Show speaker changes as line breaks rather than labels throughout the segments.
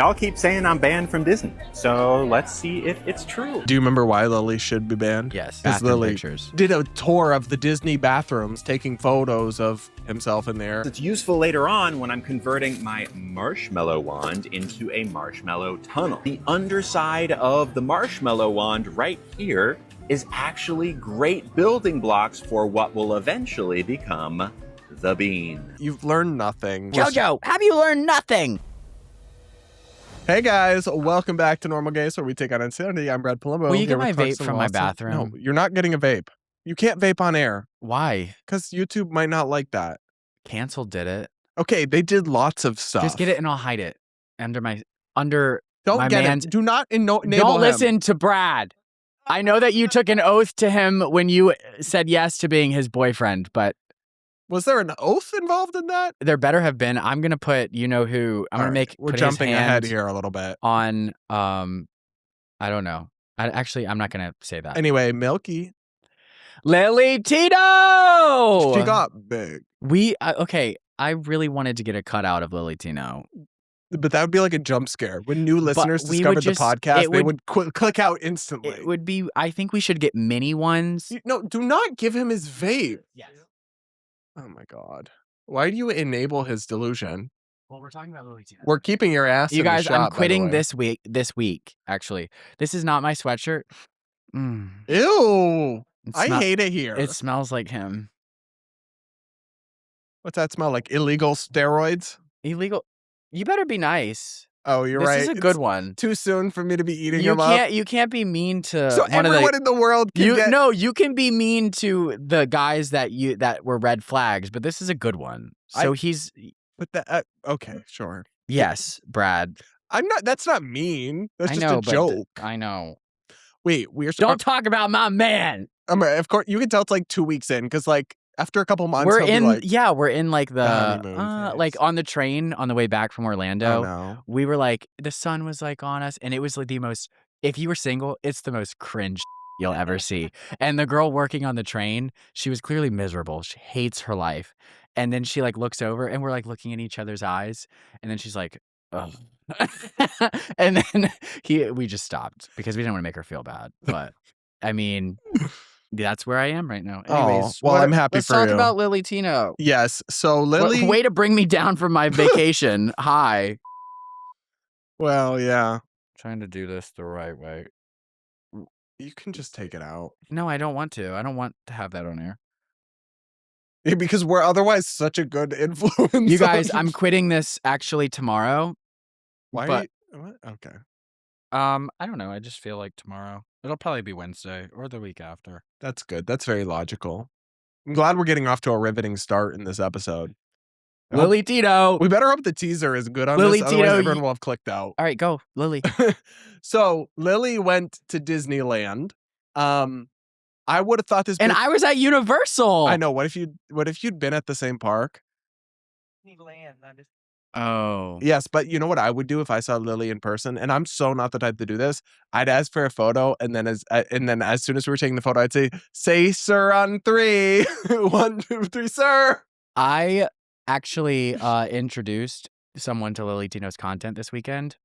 Y'all keep saying I'm banned from Disney, so let's see if it's true.
Do you remember why Lilly should be banned?
Yes,
because
bathroom
Lilly
pictures.
did a tour of the Disney bathrooms, taking photos of himself in there.
It's useful later on when I'm converting my marshmallow wand into a marshmallow tunnel. The underside of the marshmallow wand right here is actually great building blocks for what will eventually become the bean.
You've learned nothing.
Jojo, have you learned nothing?
Hey guys, welcome back to Normal Gaze, where we take on insanity. I'm Brad Polumbo.
Will you
here
get my
with
vape
Clarkson
from my
Lawson.
bathroom?
No, you're not getting a vape. You can't vape on air
Why?
because YouTube might not like that.
Cancel did it.
Okay, they did lots of stuff.
Just get it and I'll hide it under my
Don't get
man's.
it. Do not enable
Don't
him.
listen to Brad. I know that you took an oath to him when you said yes to being his boyfriend, but
Was there an oath involved in that?
there better have been. I'm gonna put you know who. I'm gonna make.
We're
put
jumping
his
ahead
hand
here a little bit.
on. I don't know. I'm not gonna say that.
Anyway, Milky.
Lilly Tino.
She got big.
Okay. I really wanted to get a cutout of Lilly Tino.
But that would be like a jump scare. When new listeners
we
discovered
would
the
just-
podcast,
it
they
would-
would click out instantly.
It would be. I think we should get mini ones.
No, do not give him his vape.
Yes.
Oh my God. Why do you enable his delusion?
Well, we're talking about Lilly Tino.
We're keeping your ass
You
in the
guys,
shop,
I'm
by the
quitting
way.
this week. Actually, this is not my sweatshirt.
Ew. I hate it here.
It smells like him.
What's that smell like? Illegal steroids?
Illegal. You better be nice.
Oh, you're
This
right.
is a good one.
Too soon for me to be eating
You
them up.
can't be mean to
So
one of
everyone in the world can get...
No, you can be mean to the guys that were red flags, but this is a good one. So he's
But that, okay, sure.
yes, Brad.
I'm not. That's not mean. That's
I
just
know,
a
but
joke.
I know.
Wait, we're
Don't talk about my man.
of course, you can tell it's like 2 weeks in because like after a couple months,
We're
he'll be
in
like,
we're in like
the honeymoon
like
phase.
on the train on the way back from Orlando.
oh no.
We were like the sun was like on us and it was like the most, if you were single, it's the most cringe you'll ever see. And the girl working on the train, she was clearly miserable. She hates her life. And then she like looks over and we're like looking in each other's eyes and then she's like, oh. And then we just stopped because we didn't want to make her feel bad. But I mean, that's where I am right now. Anyways,
well, I'm happy
let's
for
talk
you.
about Lilly Tino.
Yes. So Lilly.
Way to bring me down from my vacation. Hi.
Well, yeah.
Trying to do this the right way.
You can just take it out.
No, I don't want to. I don't want to have that on air.
Yeah, because we're otherwise such a good influence.
You guys,
on-
I'm quitting this actually tomorrow.
Why?
but-
What? Okay.
I don't know. I just feel like tomorrow. It'll probably be Wednesday or the week after.
That's good. That's very logical. I'm glad we're getting off to a riveting start in this episode. I hope-
Lilly Tino.
We better hope the teaser is good on
Lilly
this. Otherwise,
Tino,
everyone will have clicked out.
All right, go, Lilly.
So Lilly went to Disneyland. I would have thought this.
And I was at Universal.
I know. What if you'd been at the same park?
Oh.
Yes, but you know what I would do if I saw Lilly in person, and I'm so not the type to do this. I'd ask for a photo, and then as soon as we were taking the photo, I'd say sir on 3, 1, 2, 3, sir.
I actually introduced someone to Lilly Tino's content this weekend.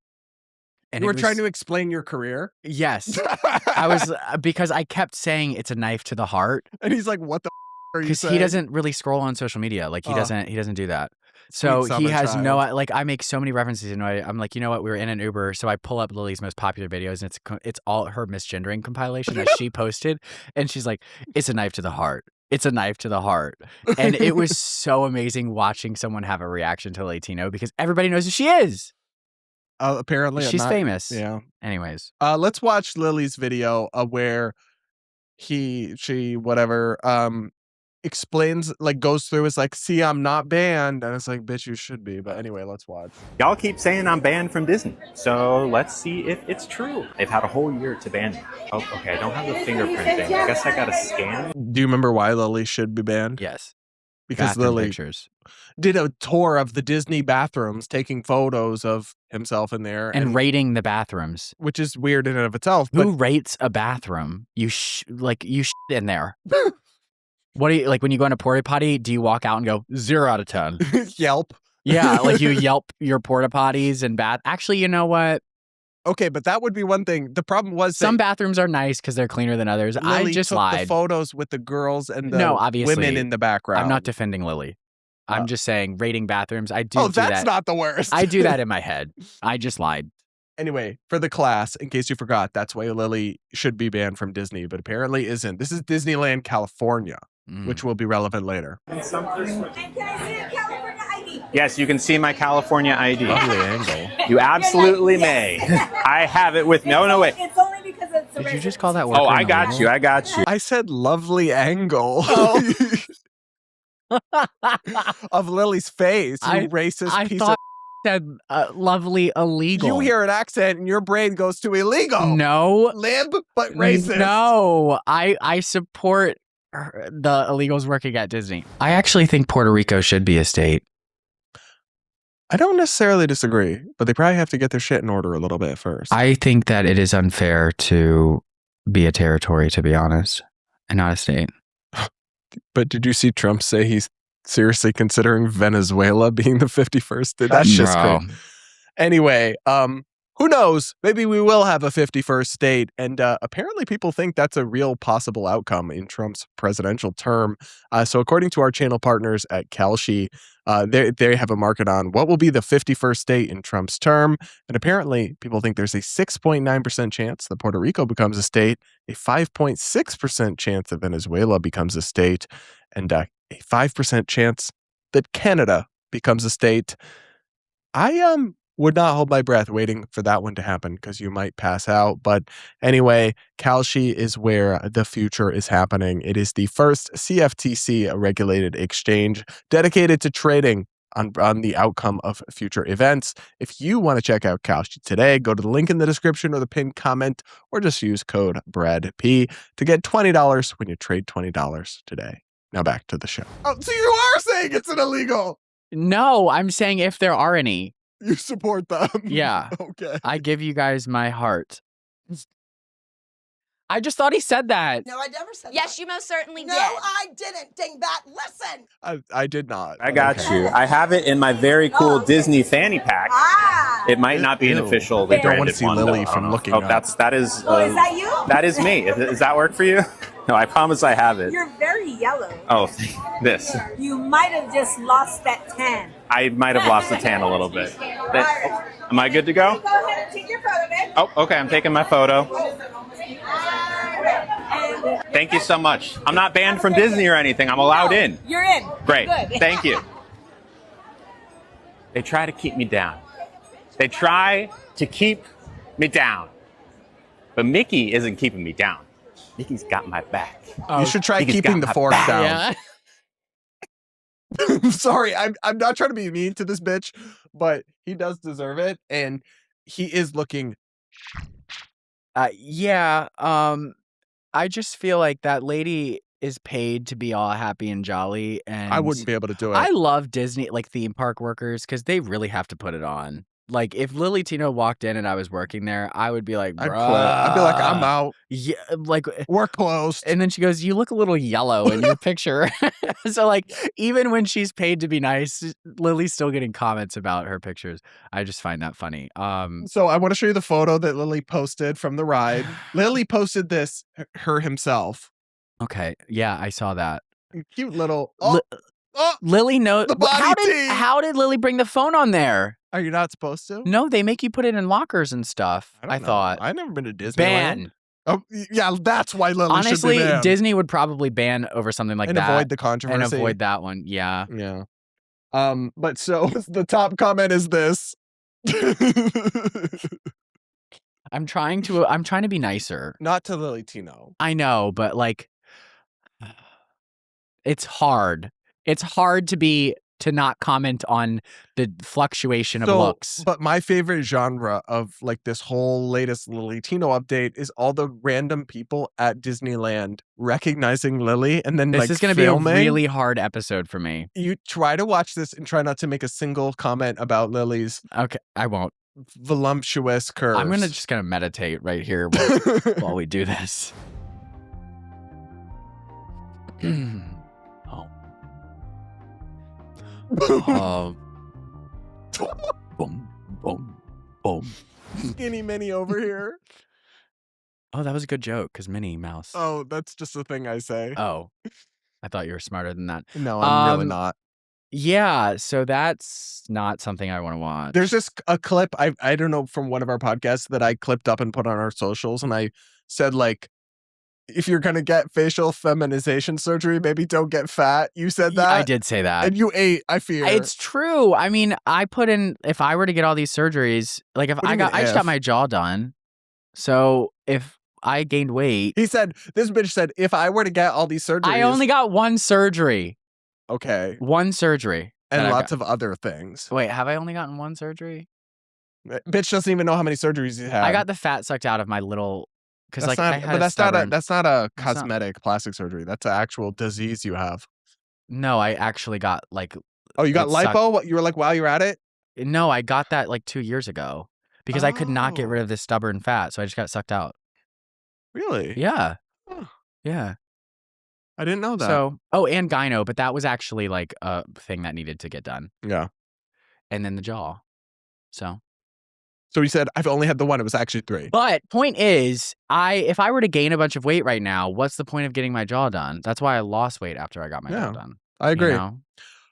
And
You were trying to explain your career.
Yes. I was because I kept saying it's a knife to the heart
and he's like, "What the are you
because
saying?"
he doesn't really scroll on social media. Like he doesn't do that. So
Sweet
he
summer
has no
child.
like I make so many references. You know, I'm like, you know what? We were in an Uber, so I pull up Lily's most popular videos, and it's all her misgendering compilation that she posted, and she's like, "It's a knife to the heart. It's a knife to the heart," and it was so amazing watching someone have a reaction to Lilly Tino because everybody knows who she is.
Apparently,
She's famous.
Yeah.
Anyways,
Let's watch Lily's video where she explains, like, goes through, is like, see, I'm not banned, and it's like, bitch, you should be. But anyway, let's watch.
Y'all keep saying I'm banned from Disney, so let's see if it's true. They've had a whole year to ban me. Oh, okay, I don't have the fingerprint thing. I guess I gotta scan.
Do you remember why Lilly should be banned?
yes,
Because
bathroom
Lilly
pictures
did a tour of the Disney bathrooms, taking photos of himself in there,
and rating the bathrooms.
which is weird in and of itself.
Who
But
rates a bathroom? You shit in there. What do you like when you go in a porta potty? Do you walk out and go 0 out of 10?
Yelp.
Yeah, like you Yelp your porta potties and bath. Actually, you know what?
Okay, but that would be one thing. The problem was
Some bathrooms are nice because they're cleaner than others.
Lily
I just
took
lied.
the photos with the girls and the
No, obviously,
women in the background.
I'm not defending Lily. I'm just saying rating bathrooms. I do.
Oh,
do
that's
that.
not the worst.
I do that in my head. I just lied.
Anyway, for the class, in case you forgot, that's why Lily should be banned from Disney, but apparently isn't. This is Disneyland, California, which will be relevant later.
And can I see a California ID?
Yes, you can see my California ID.
Lovely angle.
You absolutely may. I have it with me. No, wait.
It's only because it's
Did you just call that worker?
Oh, I got you. I got you.
I said lovely angle of Lily's face. You racist
I
piece
thought
of...
said lovely illegal.
You hear an accent and your brain goes to illegal.
No.
Lib, but racist.
No. I support the illegals working at Disney. I actually think Puerto Rico should be a state.
I don't necessarily disagree, but they probably have to get their shit in order a little bit first.
I think that it is unfair to be a territory, to be honest, and not a state.
But did you see Trump say he's seriously considering Venezuela being the 51st? That's just
Bro.
crazy. Anyway, who knows? Maybe we will have a 51st state. And apparently people think that's a real possible outcome in Trump's presidential term. So according to our channel partners at Kalshi, they have a market on what will be the 51st state in Trump's term. And apparently people think there's a 6.9% chance that Puerto Rico becomes a state, a 5.6% chance that Venezuela becomes a state, and a 5% chance that Canada becomes a state. I would not hold my breath waiting for that one to happen because you might pass out. But anyway, Kalshi is where the future is happening. It is the first CFTC regulated exchange dedicated to trading on the outcome of future events. If you want to check out Kalshi today, go to the link in the description or the pinned comment, or just use code BRADP to get $20 when you trade $20 today. Now back to the show. Oh, so you are saying it's an illegal?
No, I'm saying if there are any.
You support them?
Yeah.
Okay.
I give you guys my heart. I just thought he said that.
No, I never said that.
Yes, you most certainly
No,
did.
I didn't. Dingbat. Listen.
I did not.
I got you. I have it in my very cool Disney fanny pack.
Ah.
It might not be an
Ew.
official.
I don't want
branded
to see
one,
Lily
though.
from looking
Oh,
up.
that is.
Oh, is that you?
That is me. Does that work for you? No, I promise I have it.
You're very yellow.
Oh, this.
You might have just lost that tan.
I might have lost the tan a little bit. Am I good to go?
Go ahead and take your photo, babe.
Oh, okay. I'm taking my photo.
And
Thank you so much. I'm not banned from Disney or anything. I'm allowed in.
You're in.
Great.
Good.
Thank you. They try to keep me down. They try to keep me down. But Mickey isn't keeping me down. Mickey's got my back.
You should try
Mickey's
keeping
got
the
my
fork
back.
down.
Yeah.
Sorry, I'm not trying to be mean to this bitch, but he does deserve it, and he is looking.
Yeah. I just feel like that lady is paid to be all happy and jolly, and
I wouldn't be able to do it.
I love Disney, like theme park workers, because they really have to put it on. Like if Lilly Tino walked in and I was working there, I would be like,
I'd
bruh.
quit. I'd be like, I'm out.
Yeah, like,
We're closed.
and then she goes, "You look a little yellow in your picture." So like, even when she's paid to be nice, Lily's still getting comments about her pictures. I just find that funny.
So I want to show you the photo that Lily posted from the ride. Lily posted this her himself.
Okay, yeah, I saw that.
Cute little. Oh,
Lily knows.
The body tea.
How did Lily bring the phone on there?
are you not supposed to?
No, they make you put it in lockers and stuff.
don't
I
know.
thought
I've never been to Disneyland.
ban.
Oh, yeah, that's why Lily
Honestly,
should be banned.
Disney would probably ban over something like
and
that
avoid the controversy.
and avoid that one. Yeah.
Yeah. But so the top comment is this.
I'm trying to be nicer.
Not to Lilly Tino.
I know, but like it's hard. It's hard to not comment on the fluctuation of looks.
But my favorite genre of like this whole latest Lilly Tino update is all the random people at Disneyland recognizing Lily and then
This
like
is going to be a
filming.
really hard episode for me.
You try to watch this and try not to make a single comment about Lily's
Okay, I won't.
voluptuous curves.
I'm just gonna meditate right here while we do this. Oh. Boom, boom, boom.
Skinny Minnie over here.
Oh, that was a good joke because Minnie Mouse.
Oh, that's just a thing I say.
Oh, I thought you were smarter than that.
No, I'm really not.
Yeah, so that's not something I want to watch.
There's just a clip, I don't know, from one of our podcasts that I clipped up and put on our socials, and I said, like, if you're going to get facial feminization surgery, maybe don't get fat. You said that?
I did say that.
And you ate, I fear.
It's true. I mean, I put in, if I were to get all these surgeries, like if
What do you mean,
I just got
if?
my jaw done. So if I gained weight,
He said, this bitch said, if I were to get all these surgeries.
I only got one surgery.
Okay.
One surgery.
And lots of other things.
Wait, have I only gotten one surgery?
Bitch doesn't even know how many surgeries you have.
I got the fat sucked out of my little, because like I had
but
a
that's
stubborn,
not a cosmetic plastic surgery. That's an actual disease you have.
No, I actually got like.
Oh, you got
it sucked.
lipo? What, you were like while you're at it?
No, I got that like 2 years ago because I could not get rid
Oh.
of this stubborn fat, so I just got sucked out.
Really?
Yeah.
Huh.
Yeah.
I didn't know that.
So, and gyno, but that was actually like a thing that needed to get done.
Yeah.
And then the jaw. So
he said, I've only had the one. It was actually 3.
But point is, if I were to gain a bunch of weight right now, what's the point of getting my jaw done? That's why I lost weight after I got my jaw done.
I agree.
You know?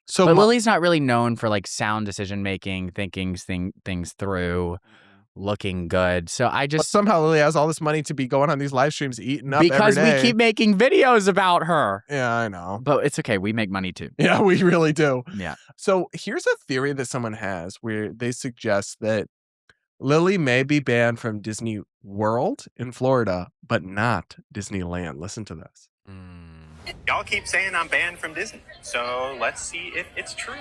So
but Lily's not really known for like sound decision making, thinking things through, looking good. So I
but
just
somehow Lily has all this money to be going on these live streams, eating up
because
every day.
we keep making videos about her.
Yeah, I know.
But it's okay. We make money too.
Yeah, we really do.
Yeah.
So here's a theory that someone has where they suggest that Lily may be banned from Disney World in Florida, but not Disneyland. Listen to this.
Y'all keep saying I'm banned from Disney, so let's see if it's true.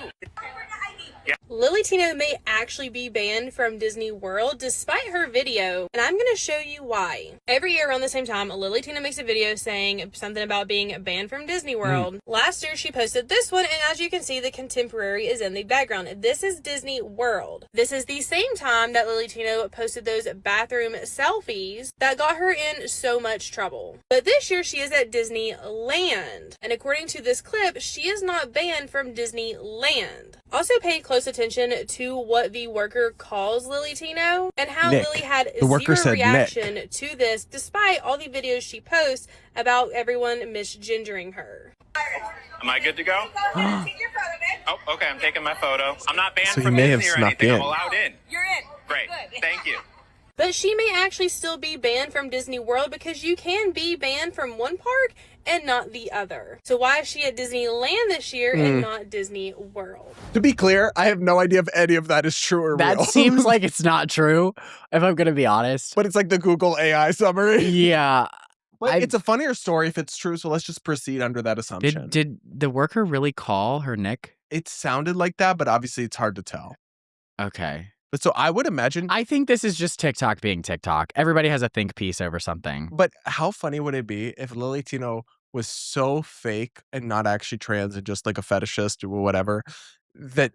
Lilly Tino may actually be banned from Disney World despite her video, and I'm going to show you why. Every year around the same time, Lilly Tino makes a video saying something about being banned from Disney World. Last year, she posted this one, and as you can see, the contemporary is in the background. This is Disney World. This is the same time that Lilly Tino posted those bathroom selfies that got her in so much trouble. But this year, she is at Disneyland, and according to this clip, she is not banned from Disneyland. Also pay close attention to what the worker calls Lilly Tino and how
Nick.
Lily had
The worker
zero
said
reaction
Nick.
to this despite all the videos she posts about everyone misgendering her.
Am I good to go?
Take your photo, babe.
Oh, okay, I'm taking my photo. I'm not banned
So he
from
may have
Disney or
snuck
anything.
in.
I'm allowed in.
You're in.
Great.
Good.
Thank you.
But she may actually still be banned from Disney World because you can be banned from one park and not the other. So why is she at Disneyland this year and not Disney World?
To be clear, I have no idea if any of that is true or
That
real.
seems like it's not true, if I'm going to be honest.
But it's like the Google AI summary.
Yeah.
But it's a funnier story if it's true, so let's just proceed under that assumption.
Did the worker really call her Nick?
It sounded like that, but obviously it's hard to tell.
Okay.
But so I would imagine.
I think this is just TikTok being TikTok. Everybody has a think piece over something.
But how funny would it be if Lilly Tino was so fake and not actually trans and just like a fetishist or whatever that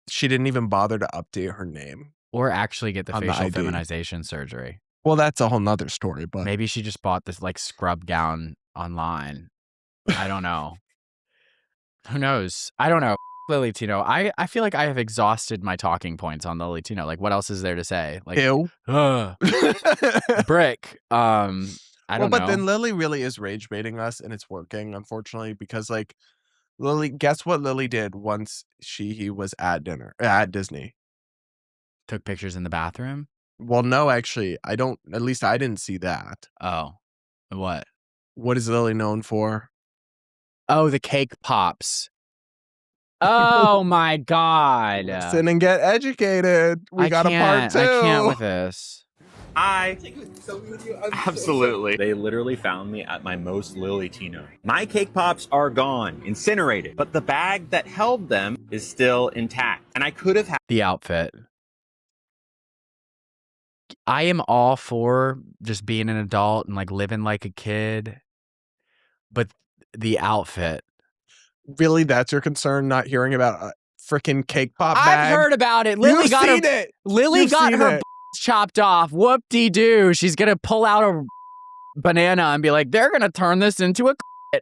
she didn't even bother to update her name?
Or actually get the
On the
facial
ID.
feminization surgery.
Well, that's a whole nother story, but
Maybe she just bought this like scrub gown online. I don't know. Who knows? I don't know. Lilly Tino. I feel like I have exhausted my talking points on Lilly Tino. Like, what else is there to say? Like,
ew.
brick. I don't know.
But then Lily really is rage baiting us, and it's working, unfortunately, because like Lily, guess what Lily did once he was at Disney?
Took pictures in the bathroom.
Well, no, actually, I don't. At least I didn't see that.
Oh, what?
What is Lily known for?
Oh, the cake pops. Oh my God.
Listen and get educated. We got a part 2.
I can't with this.
Hi. Absolutely. They literally found me at my most Lilly Tino. My cake pops are gone, incinerated, but the bag that held them is still intact. And I could have had
The outfit. I am all for just being an adult and like living like a kid, but the outfit.
Really, that's your concern? Not hearing about a freaking cake pop bag?
I've heard about it. Lily
You've
got
seen
her.
it.
Lily
You've
got
seen
her
it.
chopped off. Whoop-de-doo. She's gonna pull out a banana and be like, "They're gonna turn this into a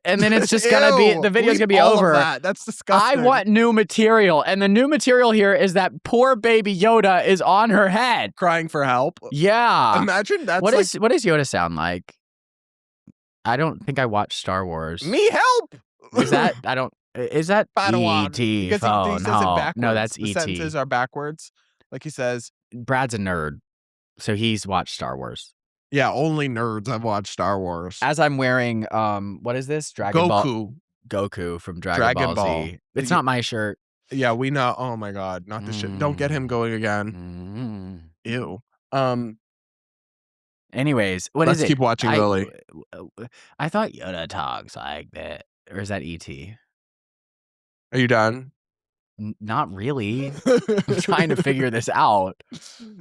and then it's just gonna be the video's gonna be over.
That's disgusting.
I want new material, and the new material here is that poor baby Yoda is on her head
crying for help.
Yeah.
Imagine that's
what does Yoda sound like? I don't think I watched Star Wars.
Me help.
Is that
Padawan.
E.T.
Because
phone?
he says it backwards.
No, that's
the
E.T.
sentences are backwards. Like he says,
Brad's a nerd, so he's watched Star Wars.
Yeah, only nerds have watched Star Wars.
As I'm wearing, what is this? Goku from Dragon Ball Z. It's not my shirt.
Yeah, we know. Oh my God, not the shit. Don't get him going again. Ew.
Anyways, let's
keep watching Lily.
I thought Yoda talks like that, or is that E.T.?
Are you done?
Not really. I'm trying to figure this out.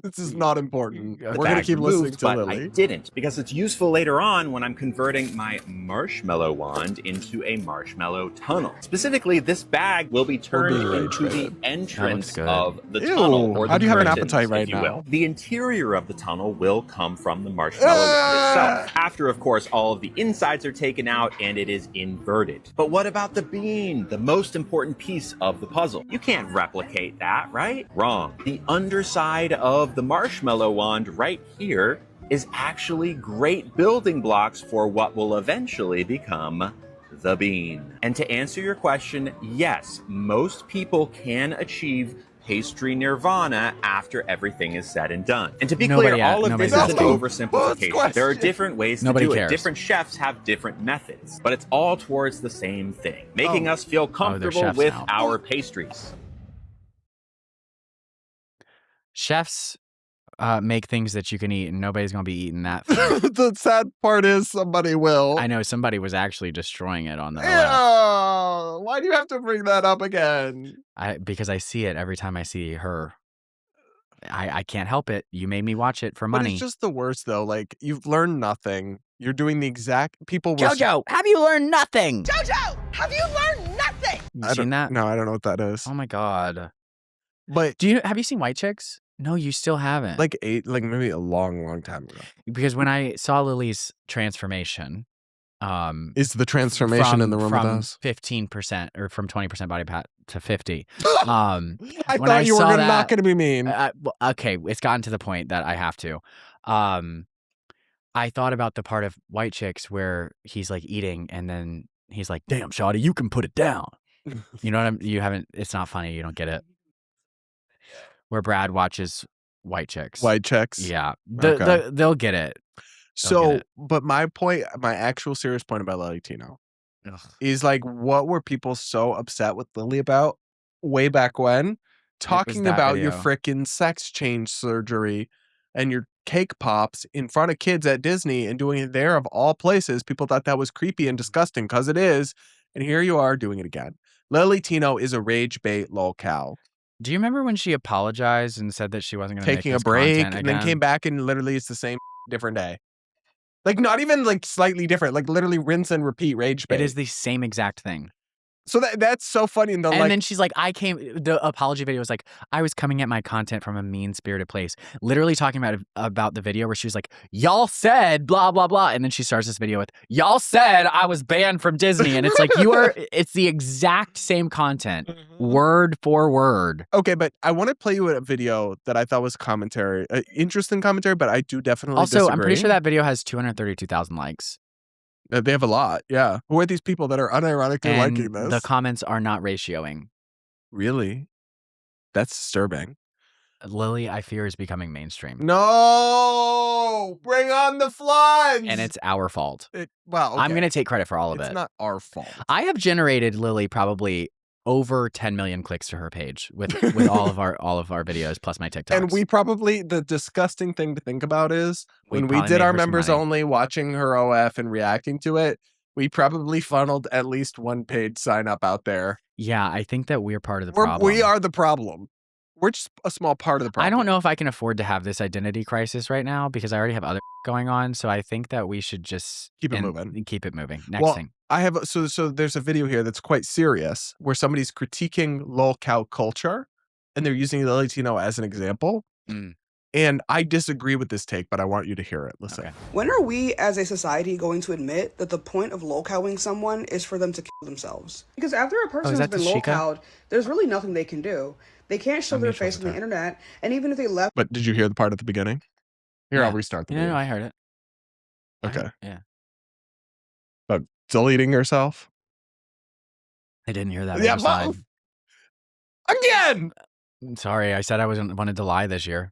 This is not important.
The
We're going to
bag
keep
removed,
listening to
but
Lily.
I didn't, because it's useful later on when I'm converting my marshmallow wand into a marshmallow tunnel. Specifically, this bag will be turned into the entrance of the tunnel. Or
How do you have an
curtains,
appetite right
if you
now?
will. The interior of the tunnel will come from the marshmallow wand itself. After, of course, all of the insides are taken out and it is inverted. But what about the bean, the most important piece of the puzzle? You can't replicate that, right? Wrong. The underside of the marshmallow wand right here is actually great building blocks for what will eventually become the bean. And to answer your question, yes, most people can achieve pastry nirvana after everything is said and done. And to be clear, all of this is an oversimplification. There are different ways to do it. Different chefs have different methods, but it's all towards the same thing, making us feel comfortable with our pastries.
Chefs make things that you can eat, and nobody's gonna be eating that.
The sad part is somebody will.
I know somebody was actually destroying it on the
left. Why do you have to bring that up again?
Because I see it every time I see her. I can't help it. You made me watch it for money.
But it's just the worst, though. Like, you've learned nothing. You're doing the exact people.
Jojo, have you learned nothing?
Jojo, have you learned nothing?
You seen that?
No, I don't know what that is.
Oh my God.
But
have you seen White Chicks? No, you still haven't.
Like maybe a long time ago.
Because when I saw Lily's transformation,
is the transformation in the room with us?
15% or from 20% body fat to 50.
I thought you were not going to be mean.
Okay, it's gotten to the point that I have to. I thought about the part of White Chicks where he's like eating and then he's like, "Damn, shawty, you can put it down." You know what you haven't. It's not funny. You don't get it. Where Brad watches White Chicks.
White Chicks.
Yeah. They'll get it.
But my actual serious point about Lilly Tino is like, what were people so upset with Lily about way back when? Talking about your frickin' sex change surgery and your cake pops in front of kids at Disney and doing it there of all places. People thought that was creepy and disgusting because it is. And here you are doing it again. Lilly Tino is a rage bait lolcow.
Do you remember when she apologized and said that she wasn't going to
taking a break and then came back and literally it's the same different day? Like not even like slightly different, like literally rinse and repeat rage bait.
It is the same exact thing.
So that's so funny. And
then she's like, the apology video was like, I was coming at my content from a mean-spirited place. Literally talking about the video where she was like, y'all said blah, blah, blah. And then she starts this video with, y'all said I was banned from Disney. And it's like, it's the exact same content, word for word.
Okay, but I want to play you a video that I thought was commentary, interesting commentary, but I do definitely disagree.
I'm pretty sure that video has 232,000 likes.
They have a lot, yeah. Who are these people that are unironically liking this?
The comments are not ratioing.
Really? That's disturbing.
Lily, I fear, is becoming mainstream.
No! Bring on the floods!
And it's our fault.
Okay.
I'm going to take credit for all of it.
It's not our fault.
I have generated, Lily, probably over 10 million clicks to her page with all of our videos plus my TikToks.
And we probably, the disgusting thing to think about is when we did our members only watching her OF and reacting to it, we probably funneled at least one paid sign up out there.
Yeah, I think that we're part of the problem.
We are the problem. We're just a small part of the problem.
I don't know if I can afford to have this identity crisis right now because I already have other going on. So I think that we should just
keep it moving.
Keep it moving. Next thing.
I have so there's a video here that's quite serious where somebody's critiquing lolcow culture and they're using Lilly Tino as an example. And I disagree with this take, but I want you to hear it. Listen.
Okay.
When are we as a society going to admit that the point of lolcowing someone is for them to kill themselves? Because after a person
is
has
that
been
the Chica?
lolcowed, there's really nothing they can do. They can't show
I'm
their
mutual
face on
with
the
her.
internet, and even if they left
But did you hear the part at the beginning? Here, I'll
Yeah.
restart the
No,
video.
I heard it.
Okay.
Yeah.
But deleting yourself?
I didn't hear that
Yeah,
other side.
Again!
Sorry, I said I wanted to lie this year.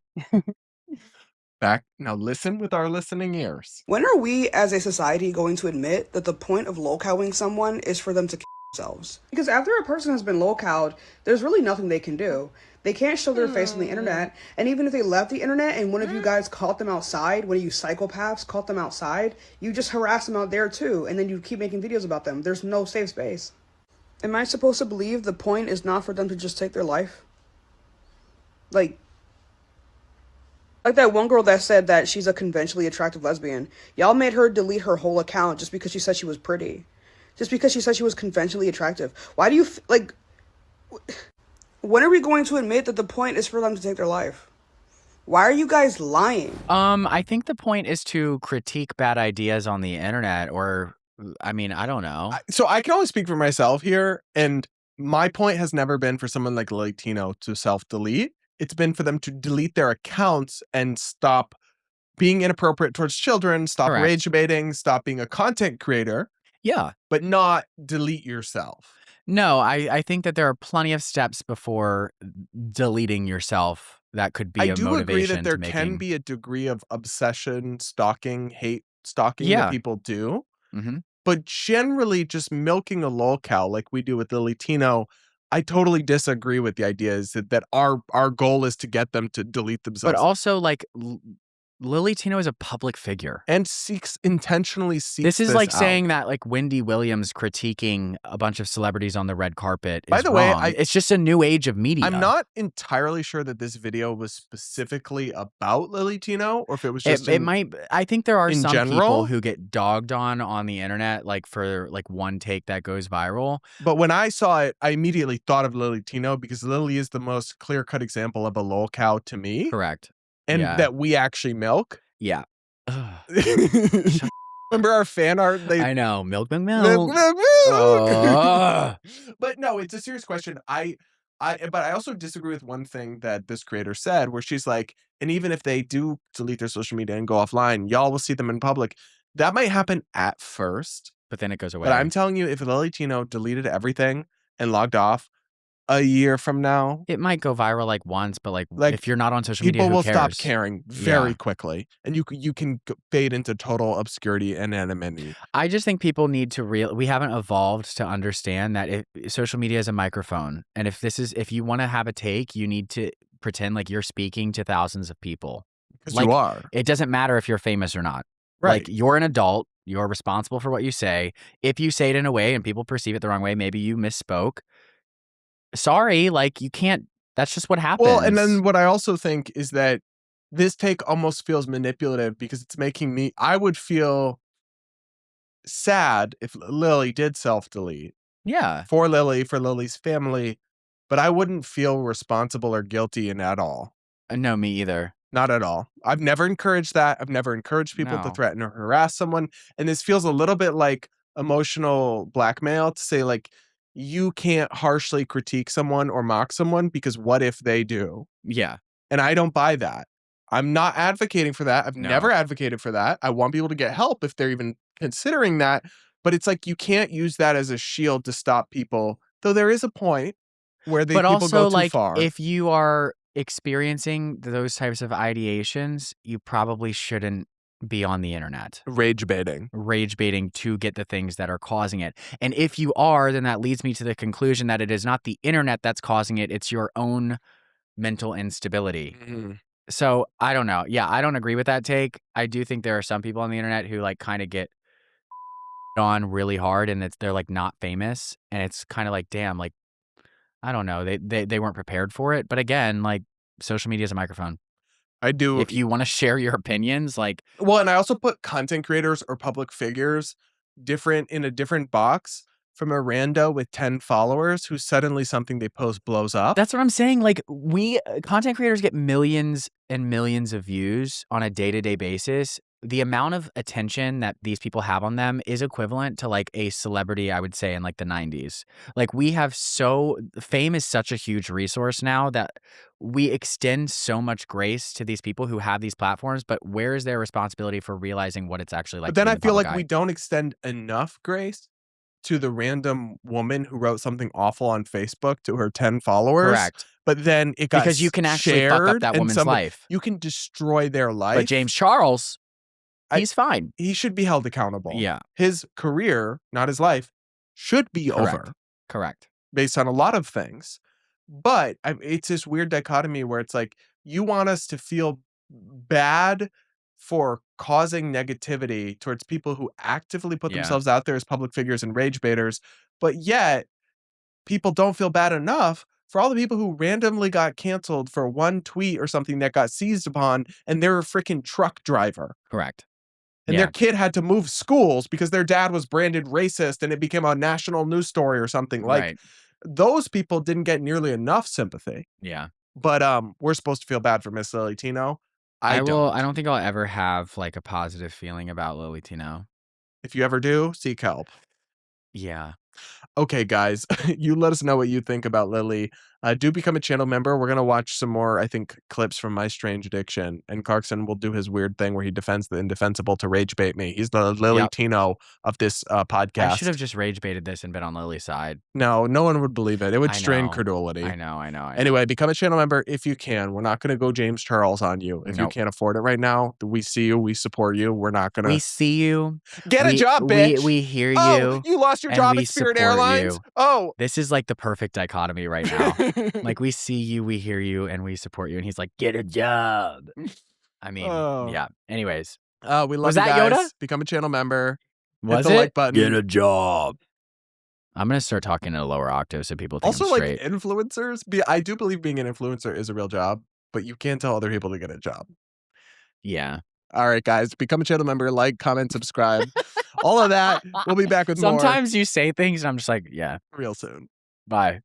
Back. Now listen with our listening ears.
When are we as a society going to admit that the point of lolcowing someone is for them to kill themselves? Because after a person has been lolcowed, there's really nothing they can do. They can't show their face on the internet, and even if they left the internet and one of you guys caught them outside, one of you psychopaths caught them outside, you just harass them out there too, and then you keep making videos about them. There's no safe space. Am I supposed to believe the point is not for them to just take their life? Like that one girl that said that she's a conventionally attractive lesbian. Y'all made her delete her whole account just because she said she was pretty. Just because she said she was conventionally attractive. Why do you, when are we going to admit that the point is for them to take their life? Why are you guys lying?
I think the point is to critique bad ideas on the internet, or, I mean, I don't know.
So I can only speak for myself here, and my point has never been for someone like Lilly Tino to self-delete. It's been for them to delete their accounts and stop being inappropriate towards children, stop
Correct.
rage baiting, stop being a content creator,
Yeah.
but not delete yourself.
No, I think that there are plenty of steps before deleting yourself that could be
I
a
do
motivation
agree that there
to
can
making.
be a degree of obsession, stalking, hate stalking
Yeah.
that people do.
Mm-hmm.
But generally, just milking a lolcow like we do with Lilly Tino, I totally disagree with the idea is that our goal is to get them to delete themselves.
But also, like, Lilly Tino is a public figure.
And intentionally seeks
This is like
out.
saying that, like, Wendy Williams critiquing a bunch of celebrities on the red carpet is
By the way,
wrong. It's just a new age of media.
I'm not entirely sure that this video was specifically about Lilly Tino, or if it was just
it might. I think there are
in
some
general?
people who get dogged on the internet, like, for like one take that goes viral.
But when I saw it, I immediately thought of Lilly Tino because Lilly is the most clear-cut example of a lolcow to me.
Correct.
And
Yeah.
that we actually milk.
Yeah.
Remember our fan art?
I know. Milk.
Milk.
Ugh.
But no, it's a serious question. But I also disagree with one thing that this creator said, where she's like, and even if they do delete their social media and go offline, y'all will see them in public. That might happen at first.
But then it goes away.
But I'm telling you, if Lilly Tino deleted everything and logged off a year from now,
it might go viral like once, but like
Like,
if you're not on social media,
people
who
will
cares?
stop caring very
Yeah.
quickly, and you can fade into total obscurity and anonymity.
I just think people need to we haven't evolved to understand that social media is a microphone, and if you want to have a take, you need to pretend like you're speaking to thousands of people.
Because
Like,
you are.
It doesn't matter if you're famous or not.
Right.
Like, you're an adult. You're responsible for what you say. If you say it in a way and people perceive it the wrong way, maybe you misspoke. Sorry, like, you can't. That's just what happens.
Well, and then what I also think is that this take almost feels manipulative because it's making me. I would feel sad if Lilly did self-delete
yeah.
for Lilly, for Lily's family, but I wouldn't feel responsible or guilty in at all.
No, me either.
Not at all. I've never encouraged that. I've never encouraged people to
No.
threaten or harass someone. And this feels a little bit like emotional blackmail to say, like, you can't harshly critique someone or mock someone because what if they do?
Yeah.
And I don't buy that. I'm not advocating for that. I've
No.
never advocated for that. I want people to get help if they're even considering that. But it's like you can't use that as a shield to stop people. Though there is a point where
But
people
also,
go too
like,
far.
if you are experiencing those types of ideations, you probably shouldn't be on the internet
Rage baiting.
to get the things that are causing it. And if you are, then that leads me to the conclusion that it is not the internet that's causing it, it's your own mental instability. So I don't know. Yeah, I don't agree with that take. I do think there are some people on the internet who, like, kind of get on really hard, and they're like not famous, and it's kind of like, damn, like, I don't know, they weren't prepared for it. But again, like, social media is a microphone.
I do.
If you want to share your opinions, like,
Well, and I also put content creators or public figures in a different box from a rando with 10 followers who suddenly something they post blows up.
That's what I'm saying. Like, we content creators get millions and millions of views on a day-to-day basis. The amount of attention that these people have on them is equivalent to like a celebrity, I would say, in like the 90s. Like, fame is such a huge resource now that we extend so much grace to these people who have these platforms, but where is their responsibility for realizing what it's actually like?
But then
to be
I
in the
feel
public
like
eye?
we don't extend enough grace to the random woman who wrote something awful on Facebook to her 10 followers.
Correct.
But then it got
Because you can actually fuck up
shared,
that
and
woman's life.
You can destroy their life.
But James Charles, he's fine.
He should be held accountable.
Yeah.
His career, not his life, should be over
Correct.
based on a lot of things. But it's this weird dichotomy where it's like, you want us to feel bad for causing negativity towards people who actively put themselves out there as public figures and rage baiters, but yet people don't feel bad enough for all the people who randomly got canceled for one tweet or something that got seized upon, and they're a freaking truck driver.
Correct.
And their kid had to move schools because their dad was branded racist and it became a national news story or something. Like, those people didn't get nearly enough sympathy.
Yeah.
But we're supposed to feel bad for Miss Lilly Tino. I
don't think I'll ever have like a positive feeling about Lilly Tino.
If you ever do, seek help.
Yeah.
Okay, guys, you let us know what you think about Lilly. Do become a channel member. We're going to watch some more, I think, clips from My Strange Addiction. And Clarkson will do his weird thing where he defends the indefensible to rage bait me. He's the Lilly Tino of this podcast.
I should have just rage baited this and been on Lily's side.
No one would believe it. It would strain credulity.
I know.
Anyway, become a channel member if you can. We're not going to go James Charles on you. If you can't afford it right now, we see you. We support you. We're not going to.
We see you.
Get a job, bitch.
We hear you.
Oh, you lost your job at Spirit Airlines?
You.
Oh.
This is like the perfect dichotomy right now. Like, we see you, we hear you, and we support you. And he's like, get a job. I mean, yeah. Anyways.
We love
Was
you
that
guys.
Yoda?
Become a channel member.
Was
Hit the
it?
like button.
Get a job. I'm going to start talking in a lower octave so people think
also,
I'm straight.
like, influencers. I do believe being an influencer is a real job, but you can't tell other people to get a job.
Yeah.
All right, guys. Become a channel member. Like, comment, subscribe. All of that. We'll be back with more.
Sometimes you say things and I'm just like, yeah.
Real soon.
Bye.